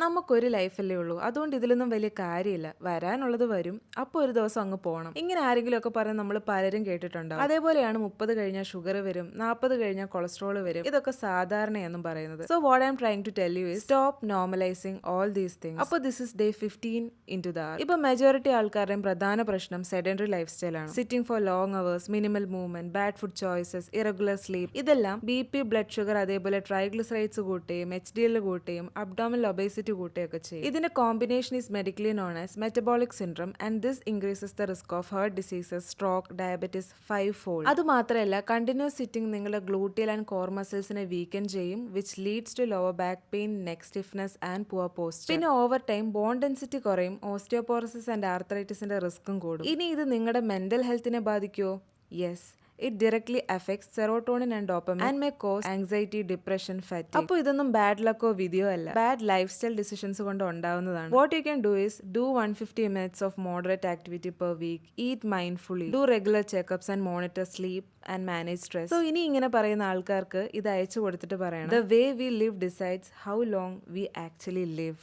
നമുക്കൊരു ലൈഫല്ലേ ഉള്ളൂ, അതുകൊണ്ട് ഇതിലൊന്നും വലിയ കാര്യമില്ല, വരാനുള്ളത് വരും, അപ്പോൾ ഒരു ദിവസം അങ്ങ് പോകണം. ഇങ്ങനെ ആരെങ്കിലും ഒക്കെ പറഞ്ഞ് നമ്മൾ പലരും കേട്ടിട്ടുണ്ടാവും. അതേപോലെയാണ് 30 കഴിഞ്ഞാൽ ഷുഗർ വരും, 40 കഴിഞ്ഞാൽ കൊളസ്ട്രോൾ വരും, ഇതൊക്കെ സാധാരണയെന്നും പറയുന്നത്. So what I'm trying to tell you is stop normalising all these things. അപ്പോൾ this is day 15 into the ഇപ്പൊ മെജോറിറ്റി ആൾക്കാരുടെയും പ്രധാന പ്രശ്നം സെഡൻഡറി ലൈഫ് സ്റ്റൈൽ ആണ്. Sitting for long hours, minimal movement, bad food choices, irregular sleep, ഇതെല്ലാം BP, blood sugar, അതേപോലെ triglycerides കൂട്ടുകയും HDL കൂട്ടുകയും അബ്ഡോമിനൽ ഒബേസിറ്റി കൂട്ടുകയൊക്കെ ചെയ്യും. ഇതിന്റെ combination is medically known as metabolic syndrome and this increases the risk of heart diseases, stroke, diabetes 5-fold. അത് മാത്രമല്ല continuous sitting നിങ്ങളുടെ ഗ്ലൂട്ടിയൽ ആൻഡ് കോർ മസിൽസിനെ വീക്കൻ ചെയ്യും, which leads to lower back pain, neck stiffness and poor posture. പിന്നെ over time bone density കുറയും, osteoporosis and ആർത്രൈറ്റിസിന്റെ റിസ്ക്കും കൂടും. ഇനി ഇത് നിങ്ങളുടെ മെന്റൽ ഹെൽത്തിനെ ബാധിക്കുമോ? Yes, it directly affects serotonin and dopamine and may cause anxiety, depression, fatigue. അപ്പോൾ ഇതൊന്നും ബാഡ് ലക്കോ വിധിയോ അല്ല, ബാഡ് ലൈഫ് സ്റ്റൈൽ ഡിസിഷൻസ് കൊണ്ട് ഉണ്ടാവുന്നതാണ്. What you can do is do 150 minutes of moderate activity per week, eat mindfully, do regular checkups and monitor sleep and manage stress. So ഇനി ഇങ്ങനെ പറയുന്ന ആൾക്കാർക്ക് ഇത് അയച്ചു കൊടുത്തിട്ട് പറയണം, the way we live decides how long we actually live.